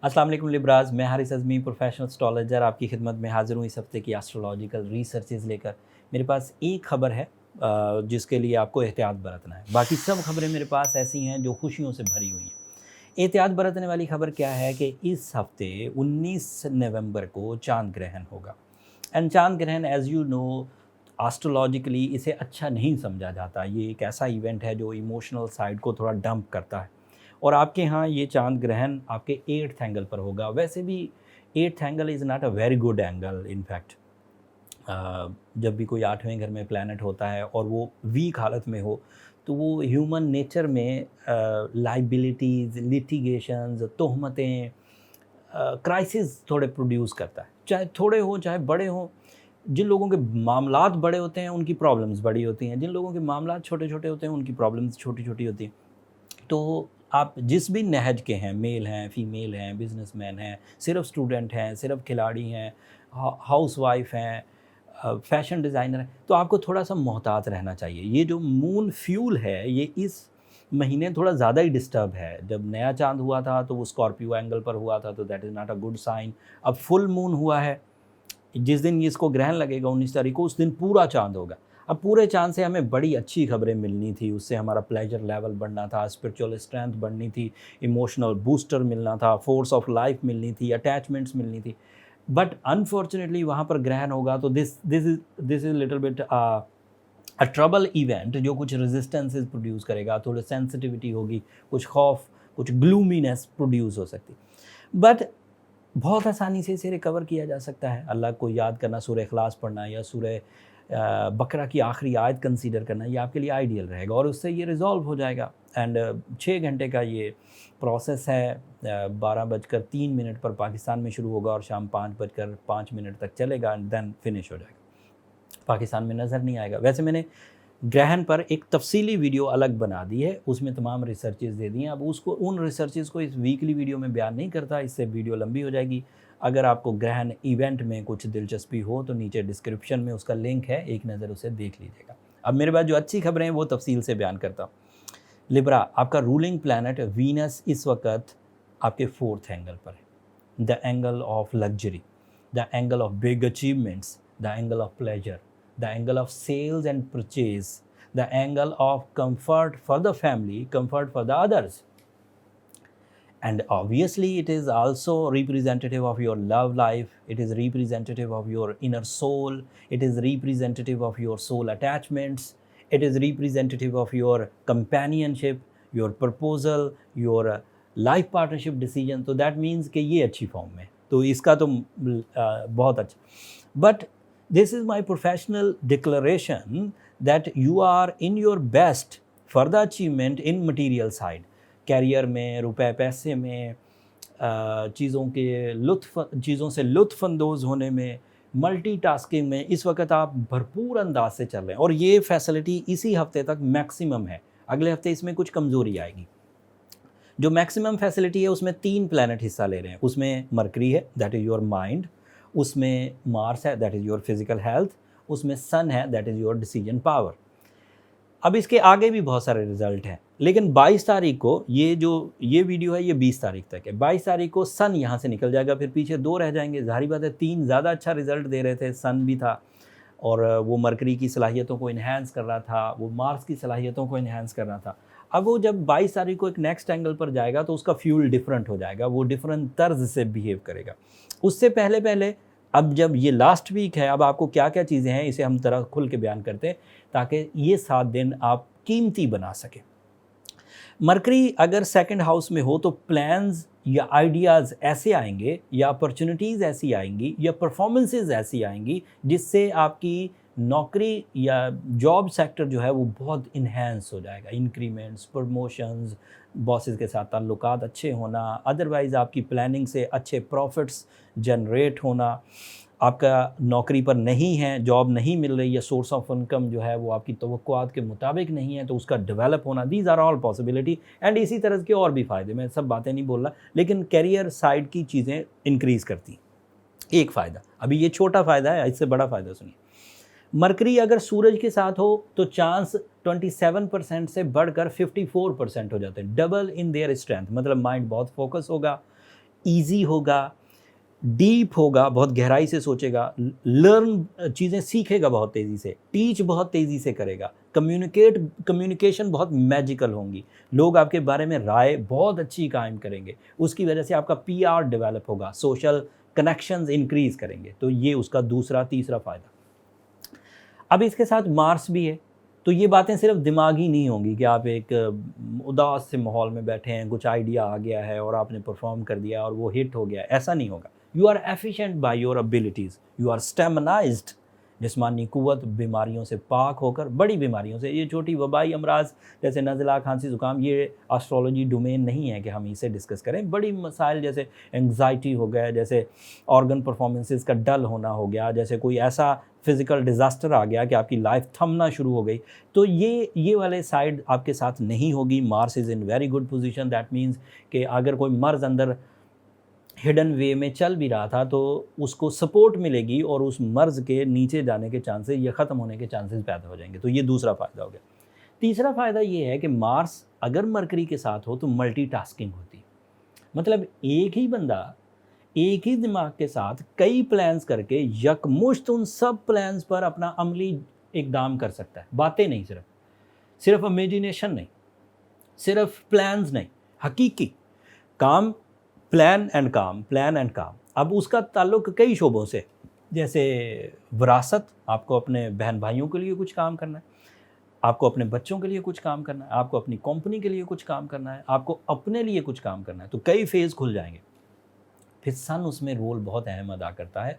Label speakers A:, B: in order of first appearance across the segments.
A: अस्सलाम वालेकुम लिब्राज, मैं हारिस अज़मी प्रोफेशनल एस्ट्रोलॉजर आपकी खिदमत में हाज़िर हूँ इस हफ़्ते की एस्ट्रोलॉजिकल रिसर्चेज़ लेकर। मेरे पास एक ख़बर है जिसके लिए आपको एहतियात बरतना है। बाकी सब ख़बरें मेरे पास ऐसी हैं जो खुशियों से भरी हुई हैं। एहतियात बरतने वाली ख़बर क्या है कि इस हफ़्ते 19 नवंबर को चाँद ग्रहण होगा। एंड चाँद ग्रहण एज़ यू नो एस्ट्रोलॉजिकली इसे अच्छा नहीं समझा जाता। ये एक ऐसा इवेंट है जो इमोशनल साइड को थोड़ा डंप करता है। और आपके यहाँ ये चाँद ग्रहण आपके 8th एंगल पर होगा। वैसे भी 8th angle is not a very good angle in fact. जब भी कोई 8वें घर में प्लैनेट होता है और वो वीक हालत में हो, तो वो ह्यूमन नेचर में लायबिलिटीज़, लिटिगेशंस, तोहमतें, क्राइसिस थोड़े प्रोड्यूस करता है। चाहे थोड़े हों, चाहे बड़े हों। जिन लोगों के मामलात बड़े होते हैं, उनकी प्रॉब्लम्स बड़ी होती हैं। जिन लोगों के मामलात छोटे-छोटे होते हैं, उनकी प्रॉब्लम्स छोटी-छोटी होती हैं। तो आप जिस भी नहज के हैं, मेल हैं, फीमेल हैं, बिज़नेसमैन हैं, सिर्फ़ स्टूडेंट हैं, सिर्फ़ खिलाड़ी हैं, हाउसवाइफ़ हैं, फ़ैशन डिज़ाइनर हैं, तो आपको थोड़ा-सा मोहतात रहना चाहिए। ये जो मून फ्यूल है, ये इस महीने थोड़ा ज़्यादा ही डिस्टर्ब है। जब नया चाँद हुआ था, तो वो स्कॉर्पियो एंगल पर हुआ था, तो that is not a good sign. अब फुल मून हुआ है, जिस दिन इसको ग्रहण लगेगा 19 तारीख को, उस दिन पूरा चाँद होगा। अब पूरे चाँद से हमें बड़ी अच्छी खबरें मिलनी थी, उससे हमारा प्लेजर लेवल बढ़ना था, स्पिरिचुअल स्ट्रेंथ बढ़नी थी, इमोशनल बूस्टर मिलना था, फोर्स ऑफ लाइफ मिलनी थी, अटैचमेंट्स मिलनी थी। बट अनफॉर्चुनेटली वहाँ पर ग्रहण होगा तो this is little bit a trouble event जो कुछ रेजिस्टेंसेस प्रोड्यूस करेगा, थोड़ी सेंसिटिविटी होगी, कुछ खौफ, कुछ ग्लूमीनेस प्रोड्यूस हो सकती। बट बहुत आसानी से इसे रिकवर किया जा सकता है। अल्लाह को याद करना, सूरह इखलास पढ़ना या सूरह बकरा की आखिरी आयत कंसीडर करना, ये आपके लिए आइडियल रहेगा और उससे ये रिज़ॉल्व हो जाएगा। एंड 6 घंटे का ये प्रोसेस है। 12:03 पर पाकिस्तान में शुरू होगा और शाम 5:05 तक चलेगा एंड देन फिनिश हो जाएगा। पाकिस्तान में नज़र नहीं आएगा। वैसे मैंने ग्रहण पर एक तफ़सीली वीडियो अलग बना दी है, उसमें तमाम रिसर्चेज़ दे दी हैं। अब उसको उन रिसर्चेज़ को इस वीकली वीडियो में बयान नहीं करता, इससे वीडियो लंबी हो जाएगी। अगर आपको ग्रहण इवेंट में कुछ दिलचस्पी हो तो नीचे डिस्क्रिप्शन में उसका लिंक है, एक नज़र उसे देख लीजिएगा। अब मेरे पास जो अच्छी खबरें हैं वो तफ़सील से बयान करता हूँ। लिब्रा, आपका रूलिंग प्लैनेट वीनस इस वक़्त आपके 4th एंगल पर है। The angle of luxury, the angle of big achievements, the angle of pleasure, the angle of sales and purchase, the angle of comfort for the family, comfort for the others. And obviously, it is also representative of your love life, it is representative of your inner soul, it is representative of your soul attachments, it is representative of your companionship, your proposal, your life partnership decision. तो that means कि ये अच्छी form में, तो इसका तो बहुत अच्छा। But this is my professional declaration that you are in your best for the achievement in material side, career में, रुपए पैसे में, चीज़ों से लुत्फ़ अंदोज़ होने में, मल्टीटास्किंग में इस वक्त आप भरपूर अंदाज से चल रहे हैं और ये फैसिलिटी इसी हफ्ते तक मैक्सिमम है। अगले हफ्ते इसमें कुछ कमज़ोरी आएगी। जो मैक्सिमम फैसिलिटी है उसमें 3 प्लैनेट हिस्सा ले रहे हैं। उसमें मरकरी है, दैट इज़ योर माइंड, उसमें मार्स है, that is your physical health, उसमें सन है, that is your decision power. अब इसके आगे भी बहुत सारे रिजल्ट हैं, लेकिन 22 तारीख को ये वीडियो है, ये 20 तारीख तक है। 22 तारीख को सन यहाँ से निकल जाएगा, फिर पीछे 2 रह जाएंगे। ज़ाहिर बात है 3 ज़्यादा अच्छा रिजल्ट दे रहे थे, सन भी था और वो मरकरी की सलाहियतों को इन्हेंस कर रहा था, वो मार्स की सलाहियतों को इन्हेंस कर रहा था। अब वो जब 22 तारीख को एक नेक्स्ट एंगल पर जाएगा तो उसका फ्यूल डिफरेंट हो जाएगा, वो डिफरेंट तर्ज से बिहेव करेगा। उससे पहले अब जब ये लास्ट वीक है, अब आपको क्या क्या चीज़ें हैं इसे हम तरह खुल के बयान करते हैं ताकि ये 7 दिन आप कीमती बना सकें। मरकरी अगर 2nd हाउस में हो तो प्लान्स या आइडियाज़ ऐसे आएंगे या अपॉर्चुनिटीज़ ऐसी आएंगी या परफॉर्मेंसेस ऐसी आएंगी जिससे आपकी नौकरी या जॉब सेक्टर जो है वो बहुत इन्हेंस हो जाएगा। इंक्रीमेंट्स, प्रमोशंस, बॉसेस के साथ ताल्लुकात अच्छे होना, अदरवाइज़ आपकी प्लानिंग से अच्छे प्रॉफिट्स जनरेट होना, आपका नौकरी पर नहीं है, जॉब नहीं मिल रही है, सोर्स ऑफ इनकम जो है वो आपकी तवक्कुआत के मुताबिक नहीं है तो उसका डेवलप होना, these are all possibility. And इसी तरह के और भी फ़ायदे, मैं सब बातें नहीं बोल रहा, लेकिन कैरियर साइड की चीज़ें इंक्रीज़ करती। एक फ़ायदा, अभी ये छोटा फ़ायदा है, इससे बड़ा फ़ायदा सुनिए। मरकरी अगर सूरज के साथ हो तो चांस 27% से बढ़कर 54% हो जाते हैं, डबल इन देयर स्ट्रेंथ। मतलब माइंड बहुत फोकस होगा, ईजी होगा, डीप होगा, बहुत गहराई से सोचेगा, लर्न चीज़ें सीखेगा बहुत तेज़ी से, टीच बहुत तेज़ी से करेगा, कम्युनिकेशन बहुत मैजिकल होंगी, लोग आपके बारे में राय बहुत अच्छी कायम करेंगे, उसकी वजह से आपका पीआर डेवलप होगा, सोशल कनेक्शंस इंक्रीज़ करेंगे। तो ये उसका दूसरा तीसरा फ़ायदा। अब इसके साथ मार्स भी है, तो ये बातें सिर्फ दिमागी नहीं होंगी कि आप एक उदास से माहौल में बैठे हैं, कुछ आइडिया आ गया है और आपने परफॉर्म कर दिया और वो हिट हो गया, ऐसा नहीं होगा। You are efficient by your abilities, you are staminized, जिस्मानी कुव्वत, बीमारियों से पाक होकर, बड़ी बीमारियों से, ये छोटी वबाई अमराज जैसे नज़ला, खांसी, ज़ुकाम, ये एस्ट्रोलॉजी डोमेन नहीं है कि हम इसे डिस्कस करें। बड़ी मसाइल जैसे एंग्जाइटी हो गया, जैसे ऑर्गन परफॉर्मेंसेस का डल होना हो गया, जैसे कोई ऐसा फिज़िकल डिज़ास्टर आ गया कि आपकी लाइफ थमना शुरू हो गई, तो ये वाले साइड आपके साथ नहीं होगी। Mars is in very good position, that means कि अगर कोई मर्ज़ अंदर हिडन वे में चल भी रहा था तो उसको सपोर्ट मिलेगी और उस मर्ज़ के नीचे जाने के चांसेस या ख़त्म होने के चांसेस पैदा हो जाएंगे। तो ये दूसरा फ़ायदा हो गया। तीसरा फ़ायदा ये है कि मार्स अगर मरकरी के साथ हो तो मल्टीटास्किंग होती है। मतलब एक ही बंदा एक ही दिमाग के साथ कई प्लान्स करके यकमुश्त उन सब प्लान्स पर अपना अमली इक़दाम कर सकता है। बातें नहीं, सिर्फ इमेजिनेशन नहीं, सिर्फ प्लान्स नहीं, हकीकी काम, प्लान एंड काम। अब उसका ताल्लुक कई शोबों से, जैसे विरासत, आपको अपने बहन भाइयों के लिए कुछ काम करना है, आपको अपने बच्चों के लिए कुछ काम करना है, आपको अपनी कंपनी के लिए कुछ काम करना है, आपको अपने लिए कुछ काम करना है, तो कई फेज़ खुल जाएंगे। फिर सन उसमें रोल बहुत अहम अदा करता है।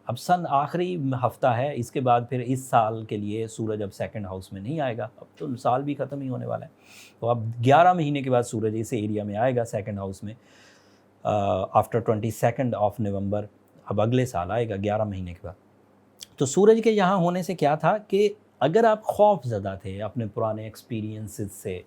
A: अब सन आखिरी हफ्ता है, इसके बाद फिर इस साल के लिए सूरज अब सेकंड हाउस में नहीं आएगा, अब तो साल भी ख़त्म ही होने वाला है। तो अब 11 महीने के बाद सूरज इस एरिया में आएगा सेकंड हाउस में, आफ्टर 22 ऑफ नवंबर, अब अगले साल आएगा 11 महीने के बाद। तो सूरज के यहाँ होने से क्या था कि अगर आप खौफ ज़दा थे अपने पुराने एक्सपीरियंसेस से,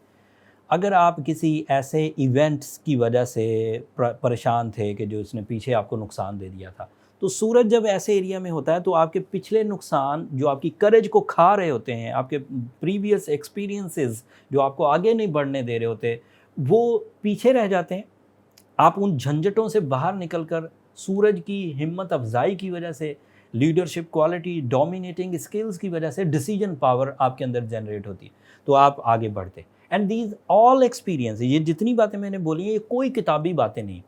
A: अगर आप किसी ऐसे इवेंट्स की वजह से परेशान थे कि जो इसने पीछे आपको नुकसान दे दिया था, तो सूरज जब ऐसे एरिया में होता है तो आपके पिछले नुकसान जो आपकी करेज को खा रहे होते हैं, आपके प्रीवियस एक्सपीरियंसेस जो आपको आगे नहीं बढ़ने दे रहे होते, वो पीछे रह जाते हैं। आप उन झंझटों से बाहर निकलकर सूरज की हिम्मत अफजाई की वजह से, लीडरशिप क्वालिटी, डोमिनेटिंग स्किल्स की वजह से डिसीजन पावर आपके अंदर जनरेट होती है, तो आप आगे बढ़ते। एंड दीज ऑल एक्सपीरियंस, ये जितनी बातें मैंने बोली हैं, ये कोई किताबी बातें नहीं।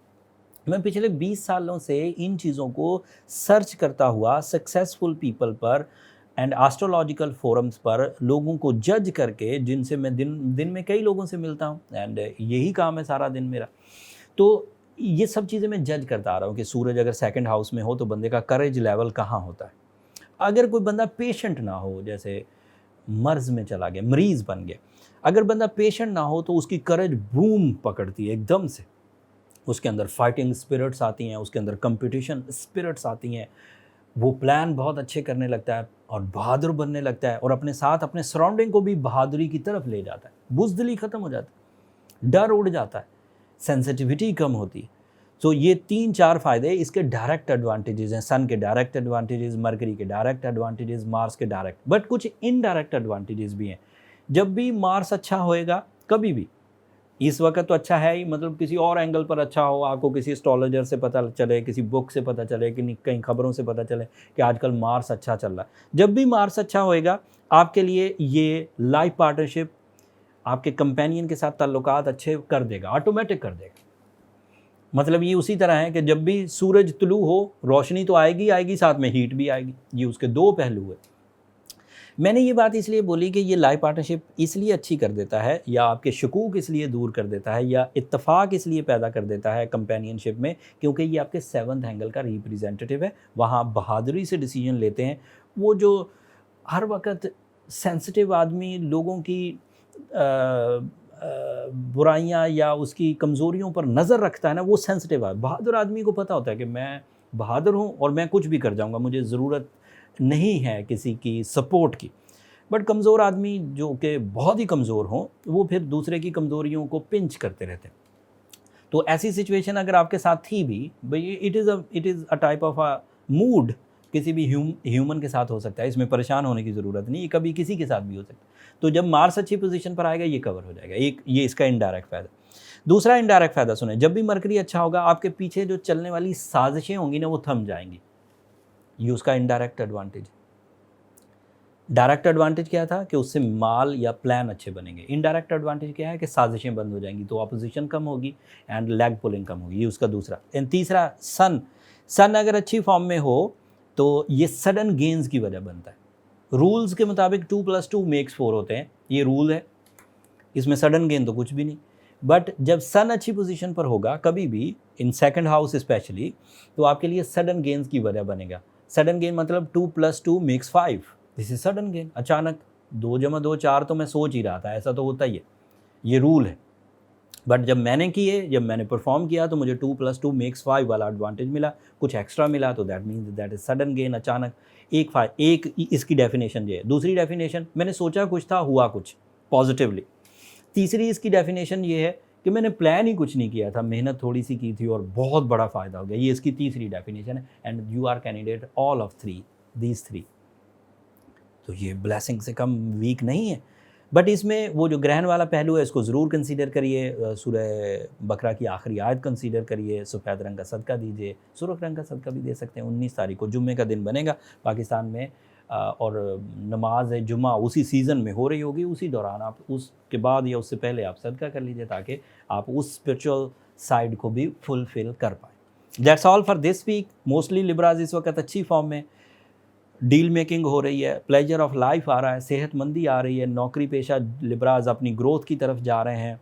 A: मैं पिछले 20 सालों से इन चीज़ों को सर्च करता हुआ सक्सेसफुल पीपल पर एंड एस्ट्रोलॉजिकल फोरम्स पर लोगों को जज करके, जिनसे मैं दिन में कई लोगों से मिलता हूँ एंड यही काम है सारा दिन मेरा, तो ये सब चीज़ें मैं जज करता आ रहा हूँ कि सूरज अगर सेकंड हाउस में हो तो बंदे का करेज लेवल कहाँ होता है। अगर कोई बंदा पेशेंट ना हो, जैसे मर्ज़ में चला गया, मरीज़ बन गया, अगर बंदा पेशेंट ना हो तो उसकी करेज बूम पकड़ती है एकदम से, उसके अंदर फाइटिंग स्पिरिट्स आती हैं, उसके अंदर कंपटीशन स्पिरिट्स आती हैं, वो प्लान बहुत अच्छे करने लगता है और बहादुर बनने लगता है और अपने साथ अपने सराउंडिंग को भी बहादुरी की तरफ ले जाता है। बुज़दिली ख़त्म हो जाती है, डर उड़ जाता है, सेंसिटिविटी कम होती है। तो ये 3-4 फ़ायदे इसके डायरेक्ट एडवांटेजेस हैं। सन के डायरेक्ट एडवांटेजेस, मरकरी के डायरेक्ट एडवांटेजेस, मार्स के डायरेक्ट, बट कुछ इनडायरेक्ट एडवांटेजेस भी हैं। जब भी मार्स अच्छा होएगा, कभी भी, इस वक्त तो अच्छा है ही, मतलब किसी और एंगल पर अच्छा हो, आपको किसी एस्ट्रोलॉजर से पता चले, किसी बुक से पता चले, कि कहीं खबरों से पता चले कि आजकल मार्स अच्छा चल रहा है। जब भी मार्स अच्छा होएगा आपके लिए, ये लाइफ पार्टनरशिप, आपके कंपेनियन के साथ ताल्लुकात अच्छे कर देगा, ऑटोमेटिक कर देगा। मतलब ये उसी तरह है कि जब भी सूरज तुलू हो, रोशनी तो आएगी, साथ में हीट भी आएगी। ये उसके दो पहलू है। मैंने ये बात इसलिए बोली कि ये लाइफ पार्टनरशिप इसलिए अच्छी कर देता है, या आपके शकूक इसलिए दूर कर देता है, या इत्तफाक इसलिए पैदा कर देता है कंपेनियनशिप में, क्योंकि ये आपके 7th एंगल का रिप्रेजेंटेटिव है। वहाँ बहादुरी से डिसीजन लेते हैं। वो जो हर वक्त सेंसिटिव आदमी लोगों की बुराइयां या उसकी कमज़ोरियों पर नज़र रखता है ना, वो सेंसिटिव है। बहादुर आदमी को पता होता है कि मैं बहादुर हूँ और मैं कुछ भी कर जाऊँगा, मुझे ज़रूरत नहीं है किसी की सपोर्ट की। बट कमज़ोर आदमी जो कि बहुत ही कमज़ोर हों, वो फिर दूसरे की कमज़ोरियों को पिंच करते रहते हैं। तो ऐसी सिचुएशन अगर आपके साथ थी भी, भाई it is a type of a mood, किसी भी ह्यूमन के साथ हो सकता है, इसमें परेशान होने की ज़रूरत नहीं, ये कभी किसी के साथ भी हो सकता है। तो जब मार्स अच्छी पोजीशन पर आएगा ये कवर हो जाएगा। एक ये इसका इनडायरेक्ट फ़ायदा। दूसरा इनडायरेक्ट फ़ायदा सुने, जब भी मरकरी अच्छा होगा आपके पीछे जो चलने वाली साजिशें होंगी ना वो थम जाएंगी। ये उसका इनडायरेक्ट एडवांटेज। डायरेक्ट एडवांटेज क्या था कि उससे माल या प्लान अच्छे बनेंगे। इनडायरेक्ट एडवांटेज क्या है कि साजिशें बंद हो जाएंगी, तो अपोजिशन कम होगी एंड लेग पुलिंग कम होगी। ये उसका दूसरा। एंड तीसरा, सन अगर अच्छी फॉर्म में हो तो ये सडन गेन्स की वजह बनता है। रूल्स के मुताबिक 2+2 मेक्स 4 होते हैं, ये रूल है, इसमें सडन गेन तो कुछ भी नहीं। बट जब सन अच्छी पोजीशन पर होगा कभी भी, इन सेकंड हाउस स्पेशली, तो आपके लिए सडन गेन्स की वजह बनेगा। सडन गेन मतलब 2+2 makes 5, this is sudden gain. अचानक 2+2 4 तो मैं सोच ही रहा था, ऐसा तो होता ही है, ये रूल है। बट जब मैंने परफॉर्म किया तो मुझे 2+2 मेक्स 5 वाला एडवांटेज मिला, कुछ एक्स्ट्रा मिला, तो that means that is sudden gain. अचानक एक इसकी डेफिनेशन ये है। दूसरी डेफिनेशन, मैंने सोचा कुछ था, हुआ कुछ पॉजिटिवली। तीसरी इसकी डेफिनेशन ये है कि मैंने प्लान ही कुछ नहीं किया था, मेहनत थोड़ी सी की थी और बहुत बड़ा फ़ायदा हो गया। ये इसकी तीसरी डेफिनेशन है। And you are candidate all of these three. तो ये ब्लेसिंग से कम वीक नहीं है। बट इसमें वो जो ग्रहण वाला पहलू है इसको ज़रूर कंसीडर करिए। सूरह बकरा की आखिरी आयत कंसीडर करिए। सफ़ेद रंग का सदका दीजिए, सुर्ख रंग का सदका भी दे सकते हैं। 19 तारीख को जुम्मे का दिन बनेगा पाकिस्तान में, और नमाज जुम्मा उसी सीज़न में हो रही होगी, उसी दौरान आप उसके बाद या उससे पहले आप सदका कर लीजिए ताकि आप उस स्पिरिचुअल साइड को भी फुलफ़िल कर पाएँ। That's all for this week. Mostly Libras इस वक्त अच्छी फॉर्म में, डील मेकिंग हो रही है, प्लेजर ऑफ लाइफ आ रहा है, सेहतमंदी आ रही है, नौकरी पेशा लिब्राज अपनी ग्रोथ की तरफ जा रहे हैं।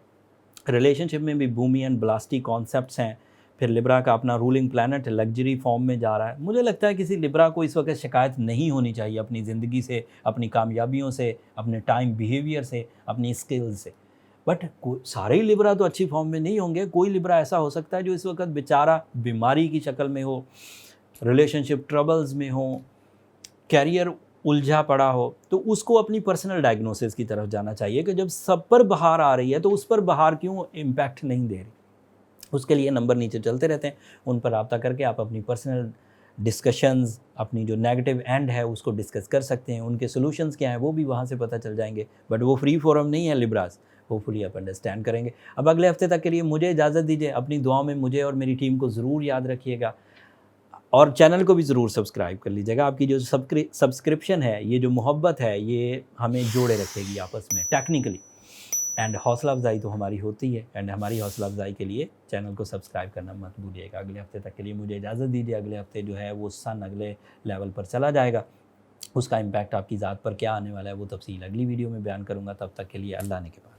A: रिलेशनशिप में भी बूमी एंड ब्लास्टी कॉन्सेप्ट्स हैं। फिर लिब्रा का अपना रूलिंग प्लैनेट लग्जरी फॉर्म में जा रहा है। मुझे लगता है किसी लिब्रा को इस वक्त शिकायत नहीं होनी चाहिए अपनी ज़िंदगी से, अपनी कामयाबियों से, अपने टाइम बिहेवियर से, अपनी स्किल्स से। बट सारे ही लिब्रा तो अच्छी फॉर्म में नहीं होंगे। कोई लिब्रा ऐसा हो सकता है जो इस वक्त बेचारा बीमारी की शक्ल में हो, रिलेशनशिप ट्रबल्स में हो, कैरियर उलझा पड़ा हो, तो उसको अपनी पर्सनल डायग्नोसिस की तरफ जाना चाहिए कि जब सब पर बहार आ रही है तो उस पर बहार क्यों इम्पैक्ट नहीं दे रही। उसके लिए नंबर नीचे चलते रहते हैं, उन पर रब्ता करके आप अपनी पर्सनल डिस्कशंस, अपनी जो नेगेटिव एंड है उसको डिस्कस कर सकते हैं। उनके सॉल्यूशंस क्या हैं वो भी वहाँ से पता चल जाएंगे। बट वो फ्री फोरम नहीं है लिब्रास, होपफुली आप अंडरस्टैंड करेंगे। अब अगले हफ्ते तक के लिए मुझे इजाज़त दीजिए। अपनी दुआओं में मुझे और मेरी टीम को ज़रूर याद रखिएगा, और चैनल को भी ज़रूर सब्सक्राइब कर लीजिएगा। आपकी जो सब्सक्रिप्शन है, ये जो मोहब्बत है, ये हमें जोड़े रखेगी आपस में टेक्निकली। एंड हौसला अफजाई तो हमारी होती है, एंड हमारी हौसला अफजाई के लिए चैनल को सब्सक्राइब करना मत भूलिएगा। अगले हफ्ते तक के लिए मुझे इजाज़त दीजिए। अगले हफ्ते जो है वो सन अगले लेवल पर चला जाएगा, उसका इम्पैक्ट आपकी ज़ात पर क्या आने वाला है वो तफसील अगली वीडियो में बयान करूँगा। तब तक के लिए अल्लाह ने के बाद।